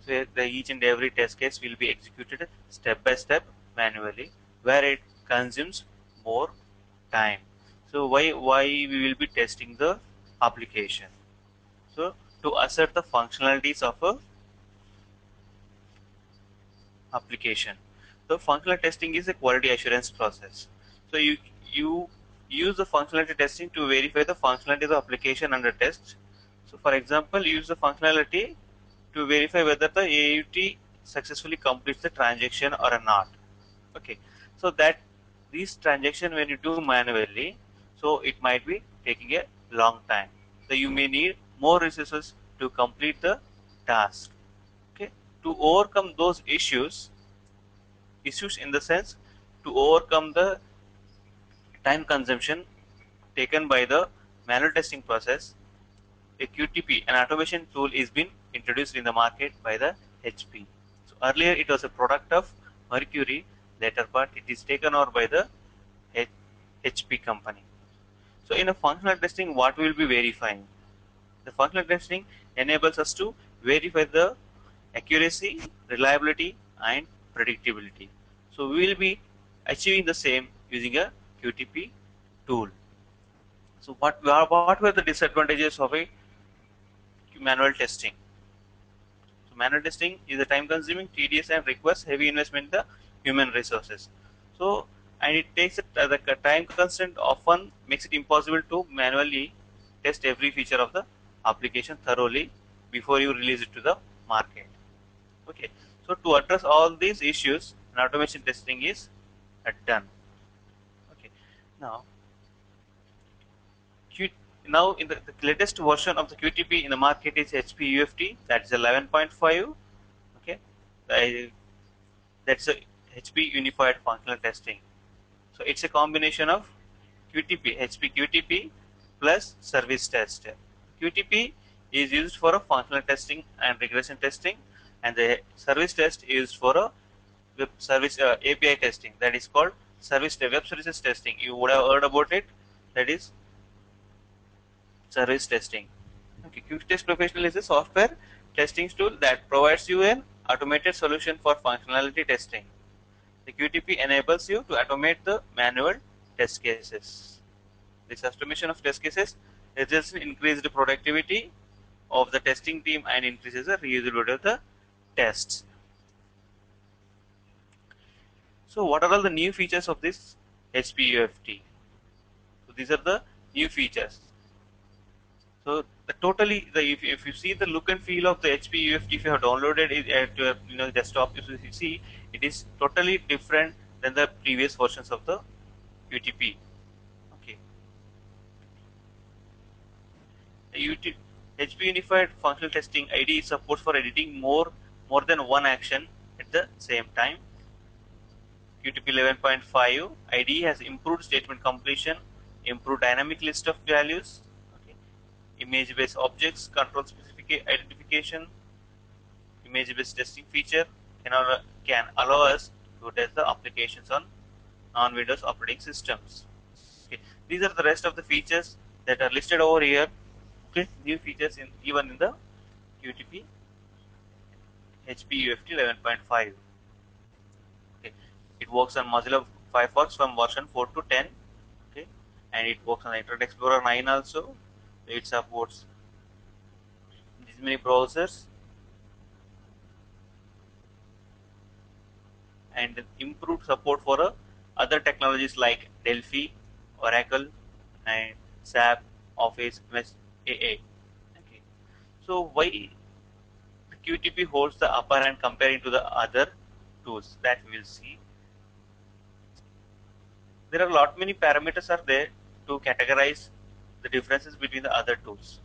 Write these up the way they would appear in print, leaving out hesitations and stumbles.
where the each and every test case will be executed step by step manually, where it consumes more time. So why we will be testing the application? So to assert the functionalities of a application. So functional testing is a quality assurance process. So you use the functionality testing to verify the functionality of the application under test. So for example, use the functionality to verify whether the AUT successfully completes the transaction or not. Okay, so that this transaction when you do manually, so it might be taking a long time. So you may need more resources to complete the task. Okay, to overcome those issues in the sense to overcome the time consumption taken by the manual testing process, a QTP, an automation tool, is been introduced in the market by the HP. So earlier it was a product of Mercury, later part it is taken over by the HP company. So in a functional testing, what we will be verifying? The functional testing enables us to verify the accuracy, reliability, and predictability. So we will be achieving the same using a QTP tool. So what were the disadvantages of a manual testing? So manual testing is a time-consuming, tedious, and requires heavy investment in the human resources. So and it takes the time constraint often makes it impossible to manually test every feature of the application thoroughly before you release it to the market. Okay, so to address all these issues, an automation testing is done. Okay, now Q, now in the latest version of the QTP in the market is HP UFT, that's 11.5. Okay, that's a HP Unified Functional Testing. So it's a combination of QTP, HP QTP plus service test. QTP is used for a functional testing and regression testing, and the service test is used for a web service API testing, that is called web services testing. You would have heard about it, that is service testing. Okay, QTest Professional is a software testing tool that provides you an automated solution for functionality testing. The QTP enables you to automate the manual test cases. This automation of test cases results in increased productivity of the testing team and increases the reusability of the tests. So what are all the new features of this HPUFT? So these are the new features. So if you see the look and feel of the HPUFT, if you have downloaded it at your desktop, if you see it is totally different than the previous versions of the QTP. Okay. HP Unified Functional Testing IDE supports for editing more than one action at the same time. QTP 11.5 IDE has improved statement completion, improved dynamic list of values, okay, image-based objects, control specific identification, image-based testing feature can allow us to test the applications on non-Windows operating systems. Okay, these are the rest of the features that are listed over here. Okay, new features even in the QTP HP UFT 11.5. Okay, it works on Mozilla Firefox from version 4 to 10. Okay, and it works on Internet Explorer 9 also. It supports these many browsers and improved support for other technologies like Delphi, Oracle, and SAP, Office, MS AA. Okay, so why the QTP holds the upper hand comparing to the other tools that we will see? There are a lot many parameters are there to categorize the differences between the other tools.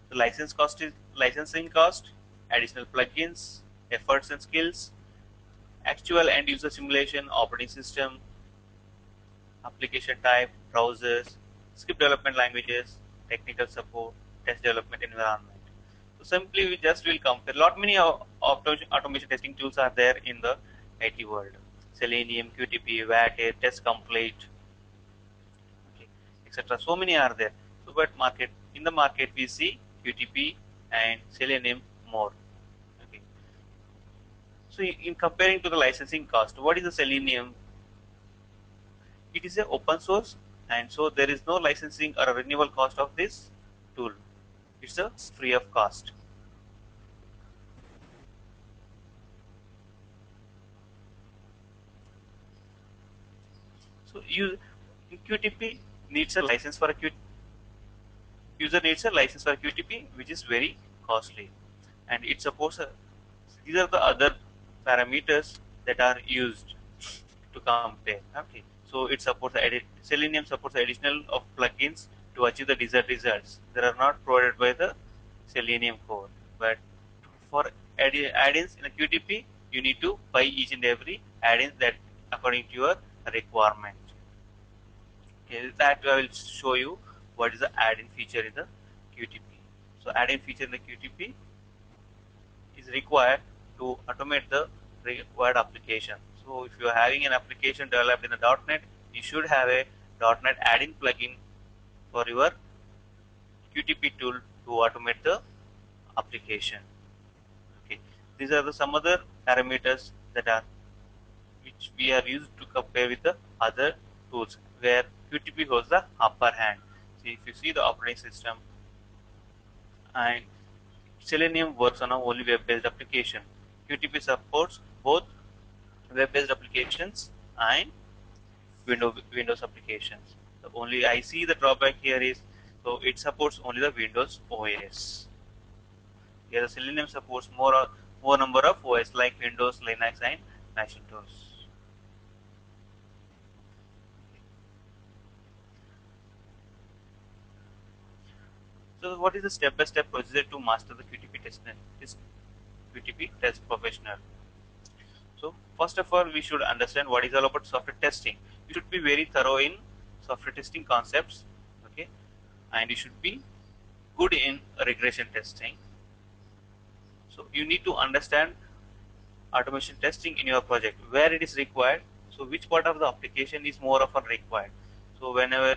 The licensing cost, additional plugins, efforts and skills, actual end user simulation, operating system, application type, browsers, script development languages, technical support, test development environment. So simply we just will compare. Lot many automation testing tools are there in the IT world. Selenium, QTP, VAT, Test Complete, okay, etc. So many are there. So but in the market we see QTP and Selenium more. So in comparing to the licensing cost, what is the Selenium? It is a open source, and so there is no licensing or a renewal cost of this tool. It's a free of cost. So you QTP needs a license for a user needs a license for QTP, which is very costly, and it supports these are the other parameters that are used to compare. Okay, so it supports Selenium supports additional of plugins to achieve the desired results. They are not provided by the Selenium core, but for add-ins in a QTP, you need to buy each and every add-in that according to your requirement. Okay, that I will show you what is the add-in feature in the QTP. So add-in feature in the QTP is required to automate the required application. So if you are having an application developed in the .NET, you should have a .NET add-in plugin for your QTP tool to automate the application. Okay, these are the some other parameters that are which we are used to compare with the other tools where QTP holds the upper hand. See, if you see the operating system, and Selenium works on a only web-based application. QTP supports both web-based applications and Windows applications. The only I see the drawback here is so it supports only the Windows OS. Here the Selenium supports more number of OS like Windows, Linux, and Macintosh. So what is the step-by-step procedure to master the QTP test professional? So first of all, we should understand what is all about software testing. You should be very thorough in software testing concepts, okay, and you should be good in regression testing. So you need to understand automation testing in your project, where it is required. So which part of the application is more often required. So whenever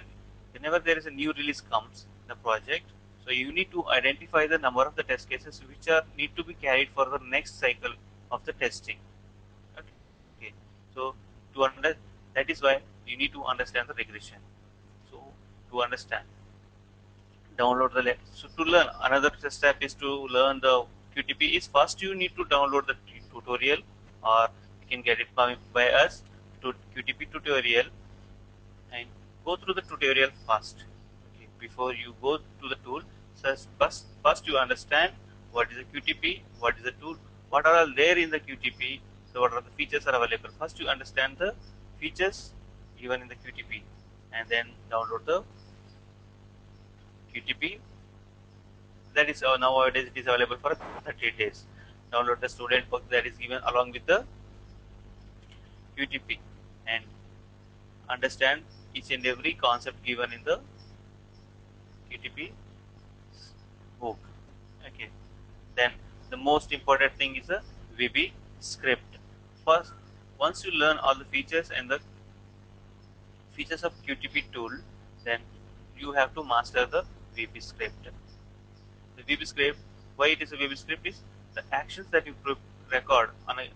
there is a new release comes in the project, so you need to identify the number of the test cases which are need to be carried for the next cycle of the testing. Okay. So to under that is why you need to understand the regression. So to understand, download the so to learn another step is to learn the QTP is first you need to download the tutorial, or you can get it by us to QTP tutorial and go through the tutorial first. Okay, before you go to the tool, so first you understand what is a QTP, what is the tool, what are all there in the QTP, so what are the features are available. First you understand the features given in the QTP, and then download the QTP. That is nowadays it is available for 30 days. Download the student book that is given along with the QTP and understand each and every concept given in the QTP book. Okay. Then the most important thing is the VB script. First, once you learn all the features and the features of QTP tool, then you have to master the VB script. The VB script, why it is a VB script is the actions that you record on an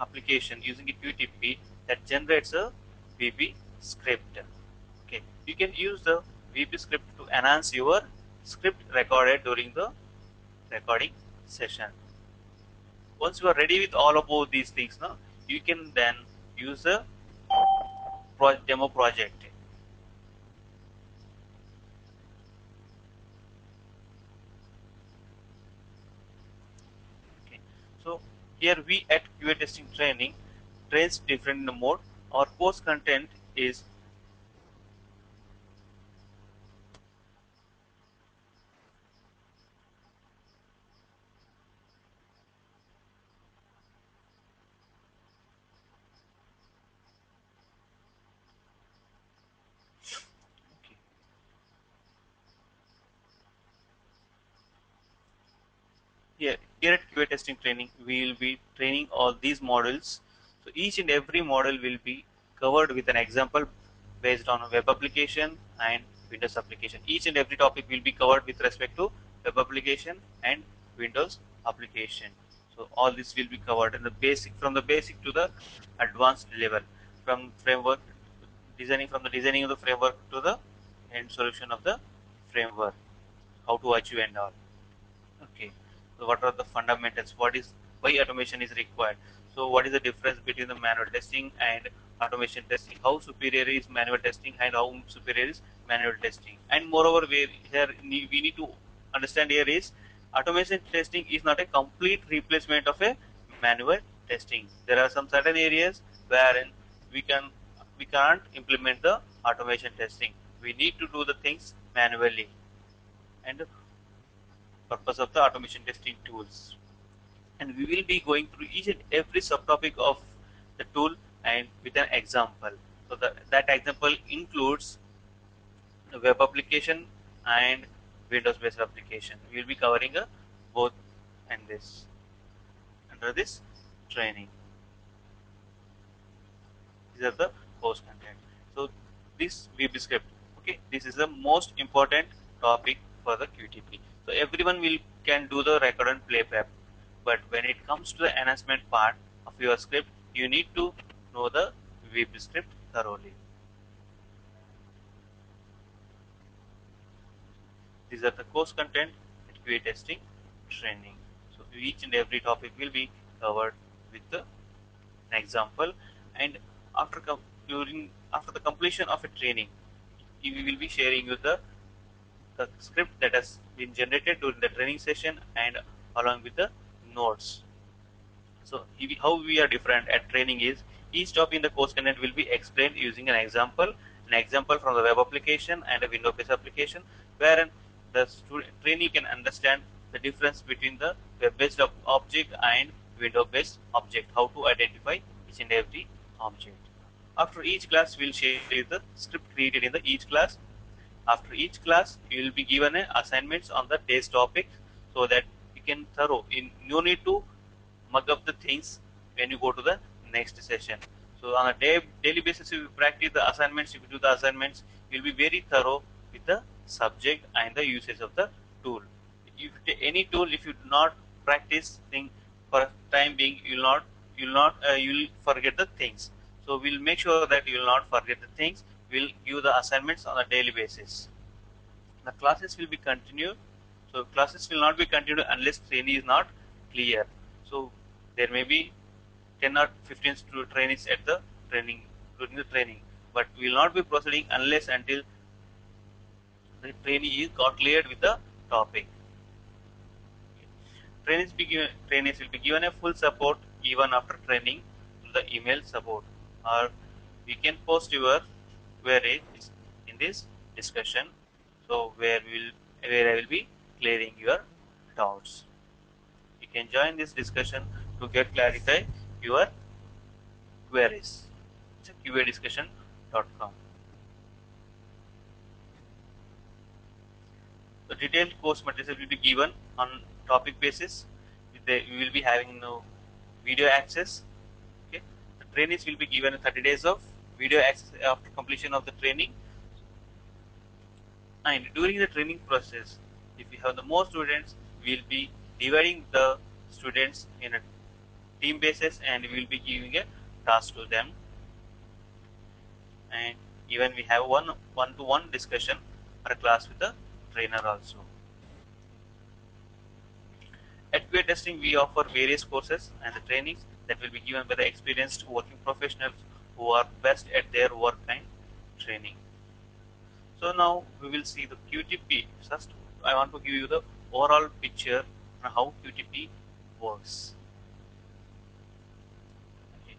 application using a QTP that generates a VB script. Okay, you can use the VB script to enhance your script recorded during the recording session. Once you are ready with all about these things, now you can then use a demo project. Okay. So here we at QA testing training trains different mode. Our course content is okay. Here at QA testing training, we will be training all these models. So each and every model will be covered with an example based on a web application and Windows application. Each and every topic will be covered with respect to web application and Windows application. So all this will be covered in the basic, from the basic to the advanced level, from framework designing, from the designing of the framework to the end solution of the framework, how to achieve and all. Okay, so what are the fundamentals? What is, why automation is required? So what is the difference between the manual testing and automation testing? How superior is manual testing and how superior is manual testing? And moreover, we need to understand here is automation testing is not a complete replacement of a manual testing. There are some certain areas wherein we can we can't implement the automation testing. We need to do the things manually, and purpose of the automation testing tools. And we will be going through each and every subtopic of the tool and with an example. So that example includes the web application and Windows based application. We will be covering both and this under this training. These are the course content. So this VB script, okay, this is the most important topic for the QTP. So everyone will can do the record and playback, but when it comes to the enhancement part of your script, you need to know the VB script thoroughly. These are the course content at QA testing training. So each and every topic will be covered with an example, and after after the completion of a training, we will be sharing you the script that has been generated during the training session and along with the notes. So how we are different at training is each topic in the course content will be explained using an example from the web application and a window-based application, wherein the trainee can understand the difference between the web-based object and window-based object, how to identify each and every object. After each class, we'll share the script created in the each class. After each class, you will be given assignments on the day's topics so that you can thorough. No need to mug up the things when you go to the next session. So on a daily basis, if you practice the assignments, if you do the assignments, you'll be very thorough with the subject and the usage of the tool. If any tool, if you do not practice thing for time being, you'll forget the things. So we'll make sure that you will not forget the things. We'll give the assignments on a daily basis. The classes will be continued. So classes will not be continued unless training is not clear. So there may be 10 or 15 trainees at the training during the training, but we will not be proceeding unless until the trainee is got cleared with the topic. Trainees will be given a full support even after training through the email support, or we can post your queries in this discussion. So where I will be clearing your doubts. You can join this discussion to get clarify your queries. It's a QAdiscussion.com. The detailed course materials will be given on topic basis. We will be having no video access. Okay, the trainees will be given 30 days of video access after completion of the training. And during the training process, if we have the more students, we will be dividing the students in a team basis, and we will be giving a task to them. And even we have one-to-one discussion or a class with the trainer also. At QA testing, we offer various courses and the trainings that will be given by the experienced working professionals who are best at their work and training. So now we will see the QTP. First, I want to give you the overall picture on how QTP works. Okay.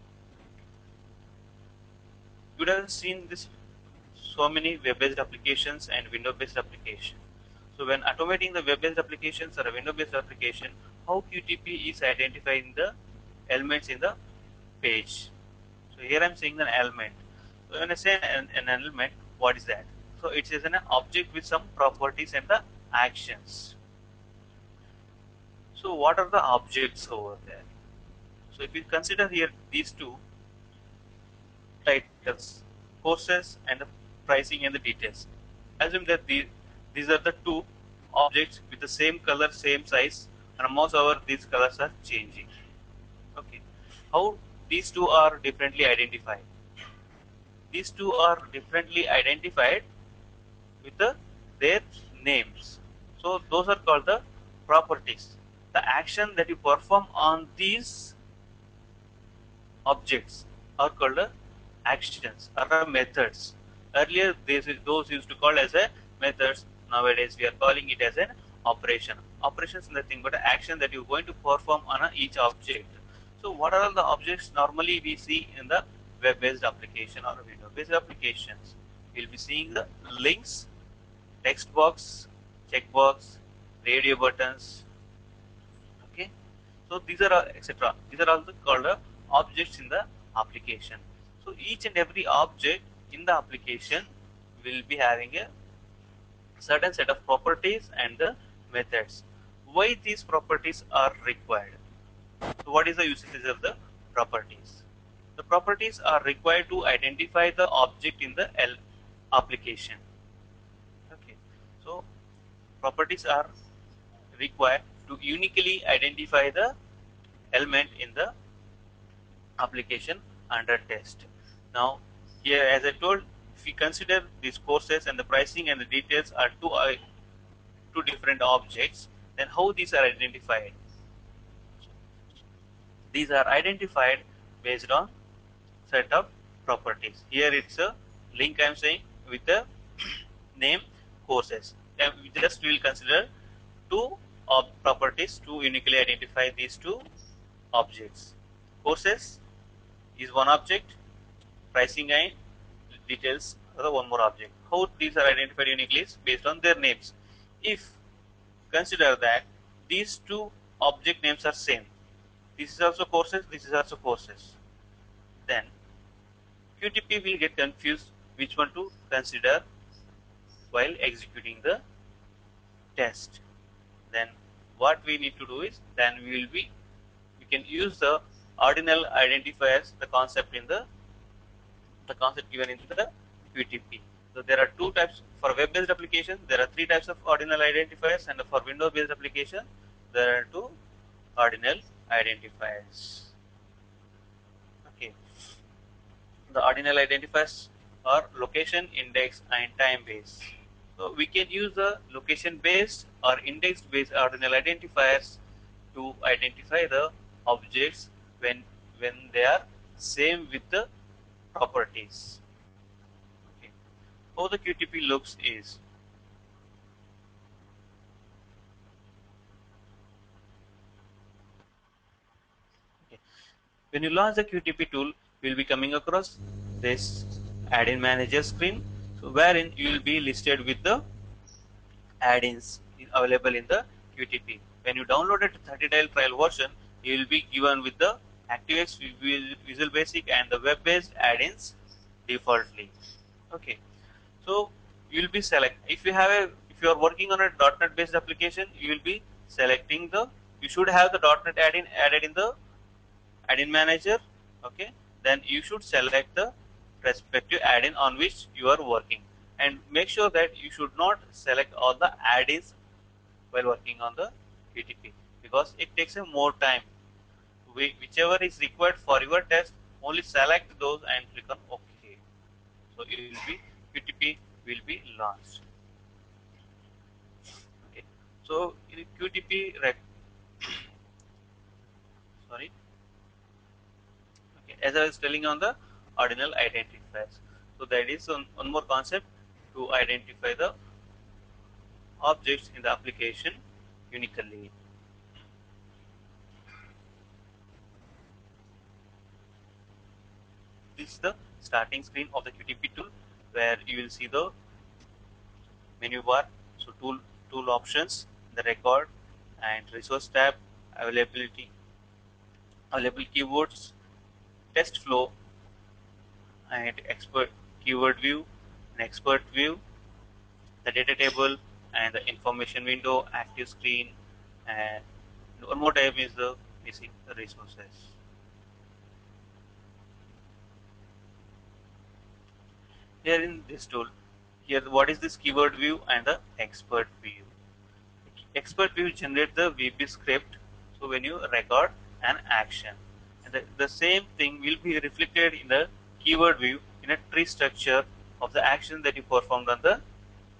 You would have seen this so many web-based applications and window-based applications. So when automating the web-based applications or a window-based application, how QTP is identifying the elements in the page. So here I am saying an element. So when I say an element, what is that? So it is an object with some properties and the actions. So what are the objects over there? So if you consider here these two titles, courses and the pricing and the details, assume that these are the two objects with the same color, same size and mouse over these colors are changing. Okay, how these two are differently identified? These two are differently identified with their names. So those are called the properties. The action that you perform on these objects are called actions or methods. Earlier, those used to call as a methods. Nowadays, we are calling it as an operation. Operations is nothing but an action that you're going to perform on each object. So, what are all the objects normally we see in the web-based application or window-based applications? We'll be seeing the links, text box, checkbox, radio buttons. Okay, so these are etc. These are also called objects in the application. So each and every object in the application will be having a certain set of properties and the methods. Why these properties are required? So what is the usage of the properties? The properties are required to identify the object in the application. Okay, so properties are required to uniquely identify the element in the application under test. Now, here as I told, if we consider these courses and the pricing and the details are two different objects, then how these are identified? These are identified based on set of properties. Here it's a link I'm saying with the name courses. Then we just will consider two properties to uniquely identify these two objects. Courses is one object, pricing and details are the one more object. How these are identified uniquely is based on their names. If consider that these two object names are same, this is also courses, this is also courses, then QTP will get confused which one to consider while executing the test. Then what we need to do is then we can use the ordinal identifiers, the concept in the concept given in the QTP. So there are two types for web-based applications. There are three types of ordinal identifiers, and for Windows-based application, there are two ordinal identifiers. Okay, the ordinal identifiers are location, index, and time-based. So we can use the location-based or index-based ordinal identifiers to identify the objects when they are same with the properties. Okay. How the QTP looks is okay. When you launch the QTP tool, you will be coming across this add-in manager screen, so wherein you will be listed with the add-ins available in the QTP. When you download it 30-day trial version, you will be given with the ActiveX Visual Basic and the web-based add-ins defaultly. Okay, so you will be select if you are working on a .NET based application, you will be selecting you should have the .NET add-in added in the add-in manager. Okay, then you should select the respective add-in on which you are working, and make sure that you should not select all the add-ins while working on the QTP, because it takes a more time. Whichever is required for your test, only select those and click on OK. So it will be QTP will be launched. Okay. So in QTP sorry. Okay. As I was telling on the ordinal identifiers. So that is one more concept to identify the objects in the application uniquely. This is the starting screen of the QTP tool, where you will see the menu bar. So tool options, the record and resource tab, available keywords, test flow, and expert keyword view, and expert view, the data table, and the information window, active screen, and one more tab is the missing resources. Here in this tool, here what is this keyword view and the expert view? expert view generate the VB script. So when you record an action, and the same thing will be reflected in the keyword view in a tree structure of the action that you performed on the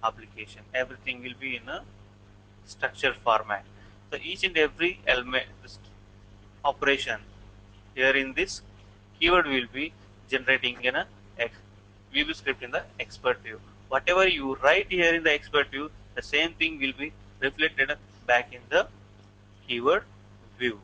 application. Everything will be in a structured format. So each and every element, this operation here in this keyword will be generating in a VB script in the expert view. Whatever you write here in the expert view, the same thing will be reflected back in the keyword view.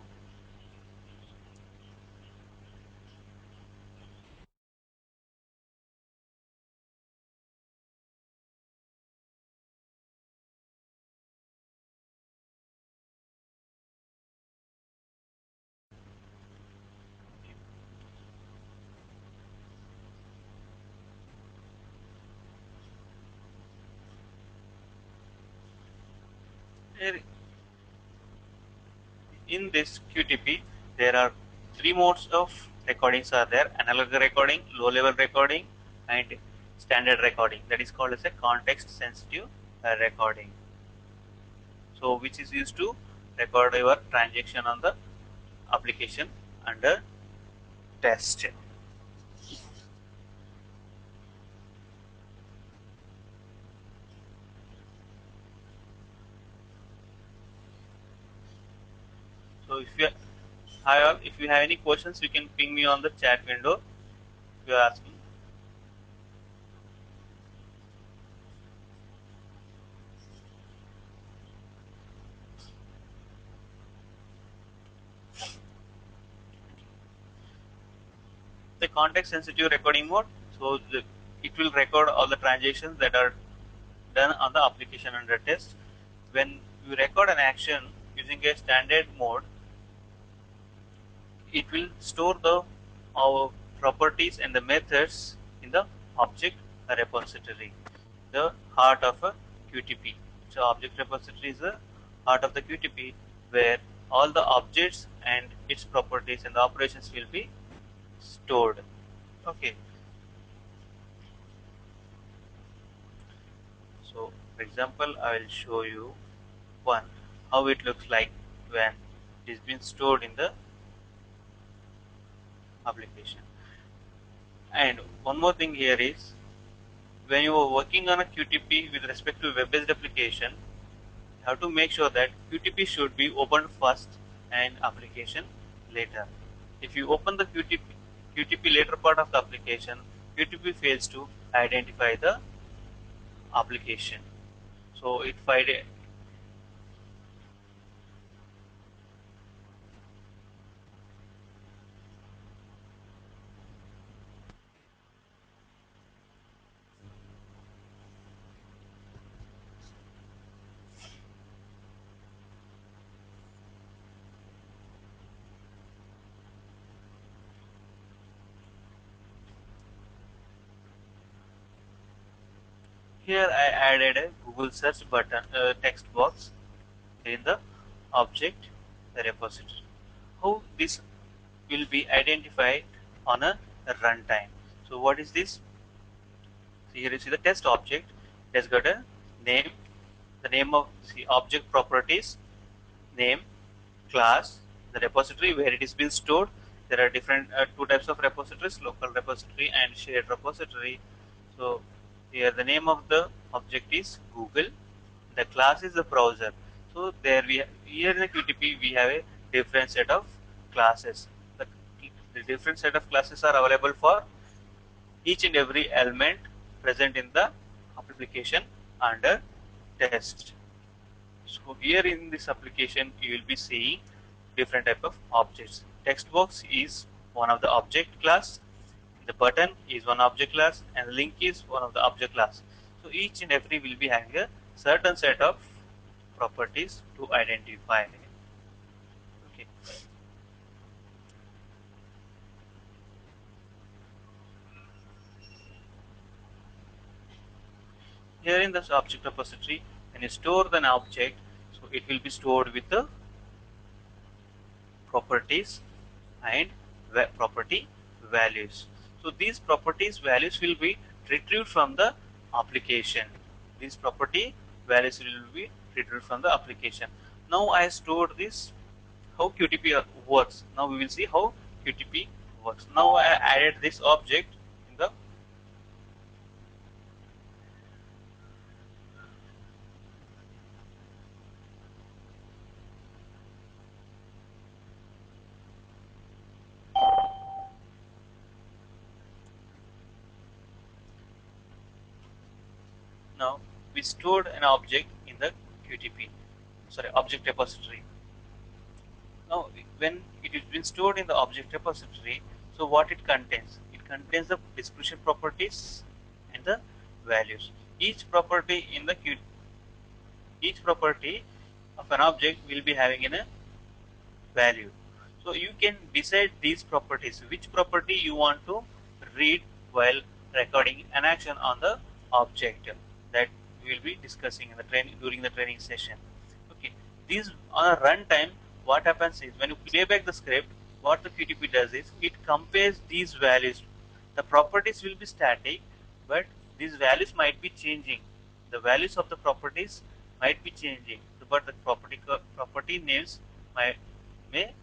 In this QTP, there are three modes of recordings are there: analog recording, low level recording, and standard recording. That is called as a context sensitive recording. So which is used to record your transaction on the application under test. So if you have any questions, you can ping me on the chat window if you are asking. The context sensitive recording mode, so it will record all the transactions that are done on the application under test. When you record an action using a standard mode, it will store the our properties and the methods in the object repository, the heart of a QTP. So object repository is the heart of the QTP, where all the objects and its properties and the operations will be stored. Okay. So for example, I will show you one how it looks like when it is being stored in the application. And one more thing here is, when you are working on a QTP with respect to web-based application, you have to make sure that QTP should be opened first and application later. If you open the QTP later part of the application, QTP fails to identify the application. So it find here I added a Google search button text box in the object repository. How this will be identified on a runtime? So what is this? So here you see the test object. It has got a name, the name of the object properties, name, class, the repository where it is being stored. There are different two types of repositories: local repository and shared repository. So here the name of the object is Google. The class is the browser. So there here in the QTP we have a different set of classes. The, the different set of classes are available for each and every element present in the application under test. So here in this application you will be seeing different type of objects. Text box is one of the object class, the button is one object class, and link is one of the object class. So each and every will be having a certain set of properties to identify. Okay. Here in this object repository, when you store an object, so it will be stored with the properties and property values. So these properties values will be retrieved from the application. These property values will be retrieved from the application. Now I stored this, how QTP works. Now we will see how QTP works. Now I added this object in the now we stored an object in the QTP, sorry, object repository. Now, when it is been stored in the object repository, so what it contains? It contains the description properties and the values. Each property in the each property of an object will be having a value. So you can decide these properties, which property you want to read while recording an action on the object, that we will be discussing in the training during the training session. Okay, these on a runtime, what happens is when you playback the script, what the QTP does is it compares these values. The properties will be static, but these values might be changing. The values of the properties might be changing, but the property names may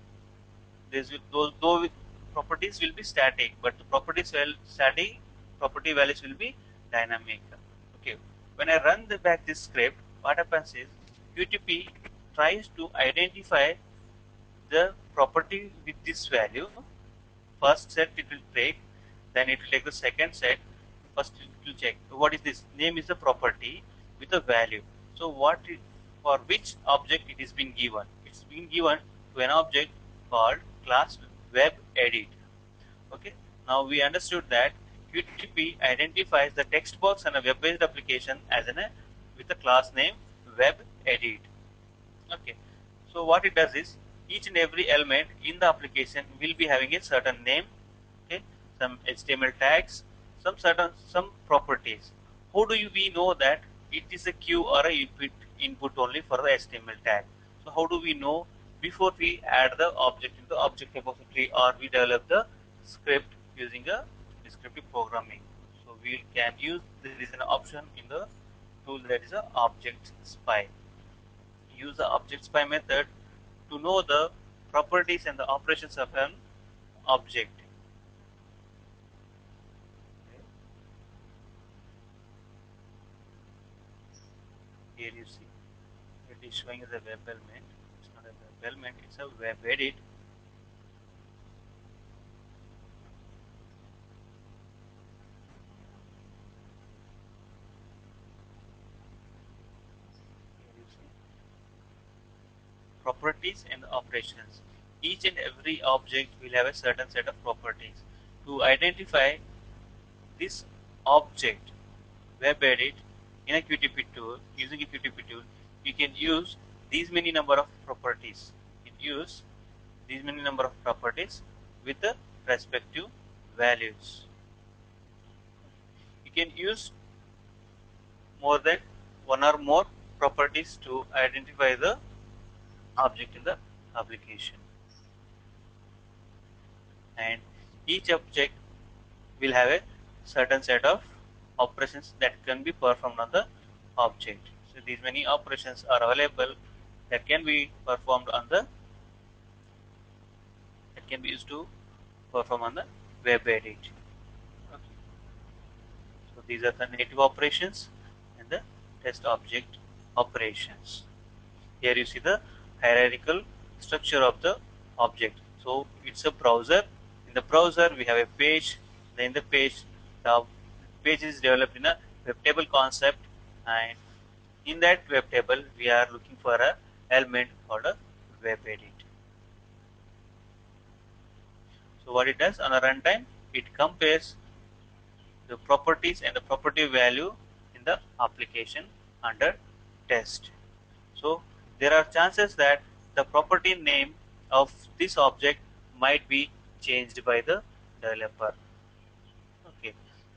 those properties will be static, but the properties static property values will be dynamic. Okay, when I run back this script, what happens is QTP tries to identify the property with this value. First set it will take, then it will take the second set. First it will check what is this. Name is the property with a value. So for which object it is being given? It's being given to an object called class web edit. Okay. Now we understood that QTP identifies the text box and a web-based application as with a class name web edit. Okay. So what it does is each and every element in the application will be having a certain name, okay, some HTML tags, some properties. How do we know that it is a queue or a input only for the HTML tag? So how do we know before we add the object into object repository or we develop the script using a descriptive programming? So we can use, there is an option in the tool that is a object spy. Use the object spy method to know the properties and the operations of an object. Here you see it is showing as a web element. It's not a web element, it's a web edit. Here you see properties and operations. Each and every object will have a certain set of properties. To identify this object web edit in a QTP tool, using a QTP tool, you can use these many number of properties. You can use these many number of properties with the respective values. You can use more than one or more properties to identify the object in the application, and each object will have a certain set of operations that can be performed on the object. So these many operations are available that can be performed on the that can be used to perform on the web edit. Okay. So these are the native operations and the test object operations. Here you see the hierarchical structure of the object. So it's a browser. In the browser we have a page. Then the the page is developed in a web table concept, and in that web table we are looking for a element called a web edit. So what it does on a runtime, it compares the properties and the property value in the application under test. So there are chances that the property name of this object might be changed by the developer. Okay,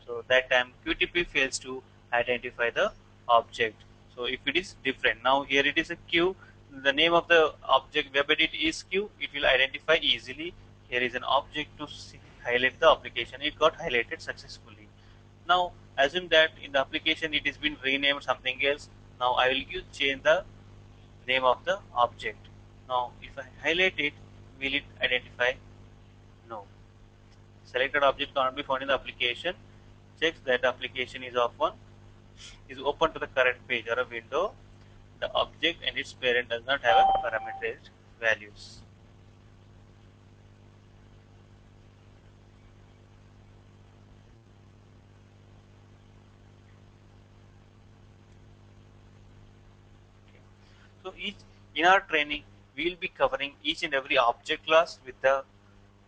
so that time QTP fails to identify the object. So if it is different, now here it is a queue, the name of the object web edit is queue, it will identify easily. Here is an object to highlight the application, it got highlighted successfully. Now assume that in the application it has been renamed something else. Now I will change the name of the object. Now, if I highlight it, will it identify? No. Selected object cannot be found in the application. Checks that the application is open to the current page or a window. The object and its parent does not have a parameterized values. Okay. So each in our training, we will be covering each and every object class with the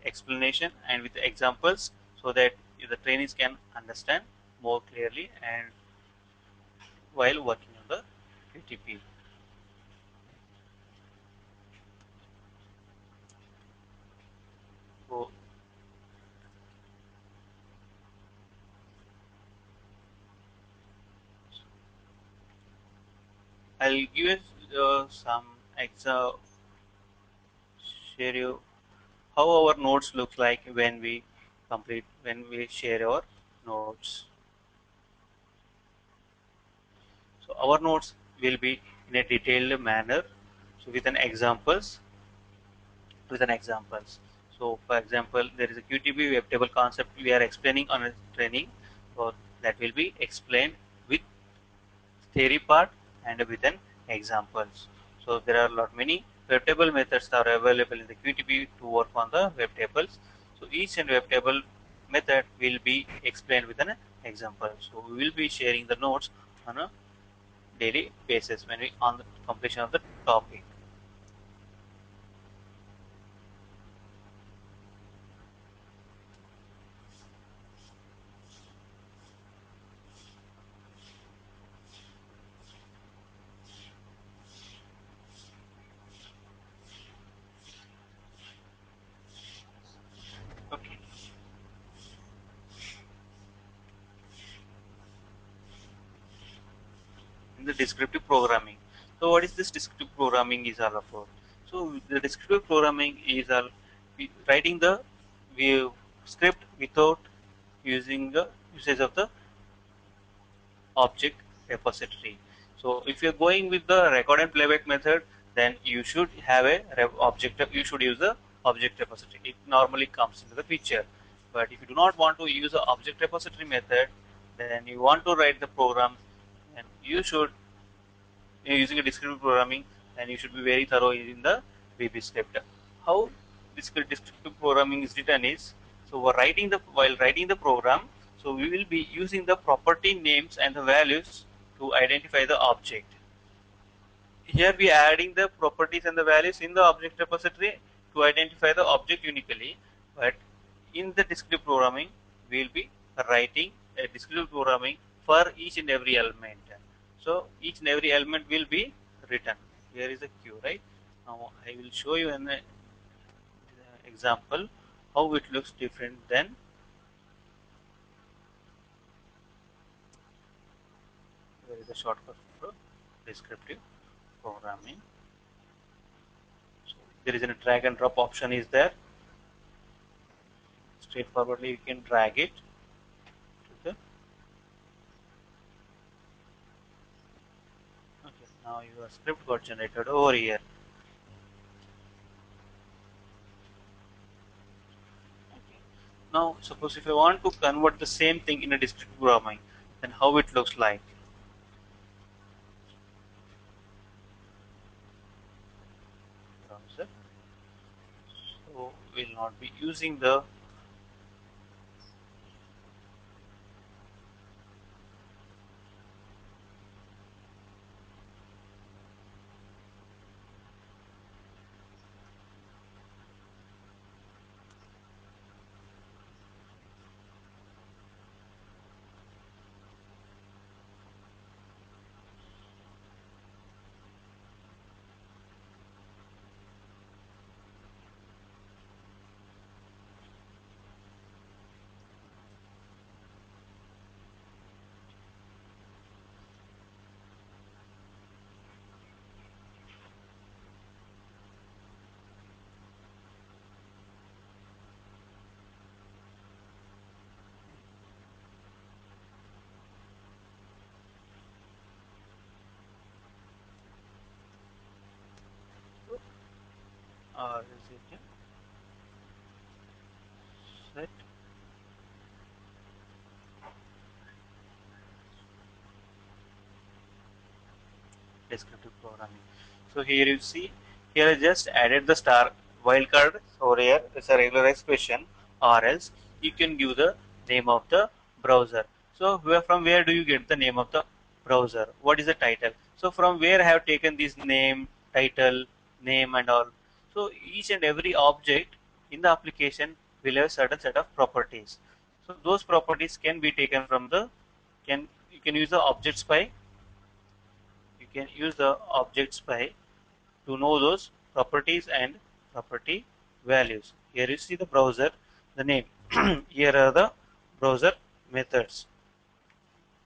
explanation and with the examples, so that the trainees can understand more clearly and while working on the QTP. So I'll give you some exa share you how our notes look like when we share our notes. So our notes will be in a detailed manner. So with an examples. So for example, there is a QTP web table concept we are explaining on a training. So that will be explained with theory part and with an examples. So there are a lot many web table methods are available in the QTP to work on the web tables. So each and web table method will be explained with an example. So we will be sharing the notes on a daily basis when we on the completion of the topic. Okay. In the descriptive programming. So what is this descriptive programming is all about? So the descriptive programming is all writing the script without using the usage of the object repository. So if you're going with the record and playback method, then you should have a object. You should use the object repository. It normally comes into the picture. But if you do not want to use the object repository method, then you want to write the program, and you should using a descriptive programming, and you should be very thorough in the VB script. How this descriptive programming is written is, so while writing the program, so we will be using the property names and the values to identify the object. Here we are adding the properties and the values in the object repository to identify the object uniquely, but in the descriptive programming, we will be writing a descriptive programming for each and every element. So each and every element will be written. Here is a queue, right? Now I will show you an example how it looks different than there is a shortcut for descriptive programming. So there is a drag and drop option is there. Straightforwardly you can drag it to the okay. Now your script got generated over here. Okay. Now suppose if I want to convert the same thing in a descriptive programming, then how it looks like. Browser. So we'll not be using the or is it set descriptive programming? So here you see, here I just added the star wildcard. So here it's a regular expression, or else you can give the name of the browser. So from where do you get the name of the browser? What is the title? So from where I have taken this name, title, name and all. So each and every object in the application will have certain set of properties. So those properties can be taken from the can you can use the object spy. You can use the object spy to know those properties and property values. Here you see the browser, the name. Here are the browser methods,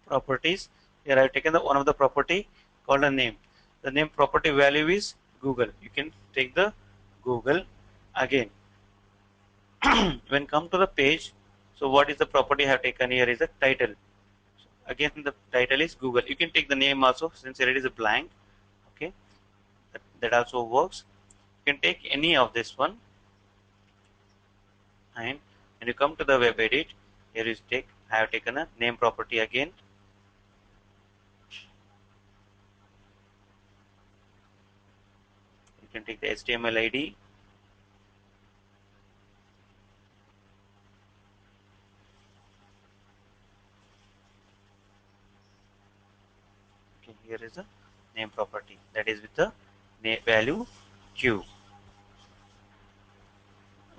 properties. Here I have taken the one of the property called a name. The name property value is Google. You can take the Google again. When come to the page, so what is the property I have taken here is the title. So again the title is Google. You can take the name also since here it is a blank. Okay, that also works. You can take any of this one, and when you come to the web edit, here is take I have taken a name property again. You can take the HTML ID. Okay, here is a name property that is with the value q.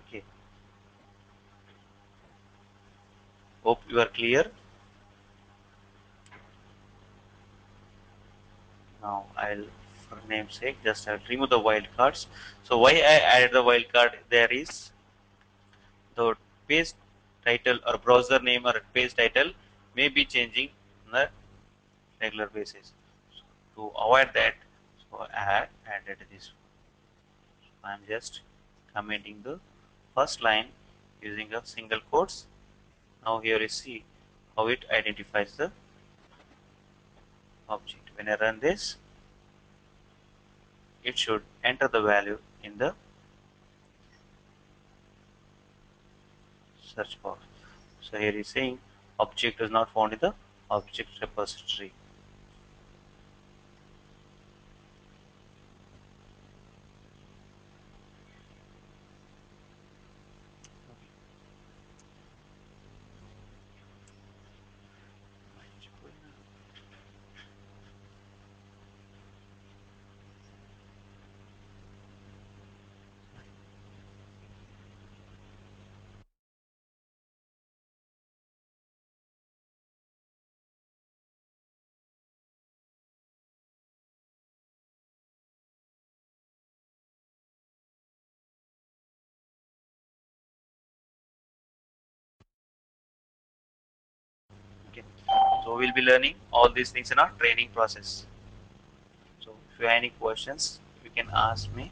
Okay, hope you are clear. Now I'll, for namesake, just I'll remove the wildcards. So why I added the wildcard there is the page title or browser name or page title may be changing on a regular basis. So to avoid that, so I have added this. So I'm just commenting the first line using a single quotes. Now here you see how it identifies the object. When I run this, it should enter the value in the search box. So here is saying object is not found in the object repository. Okay. So we'll be learning all these things in our training process. So if you have any questions, you can ask me.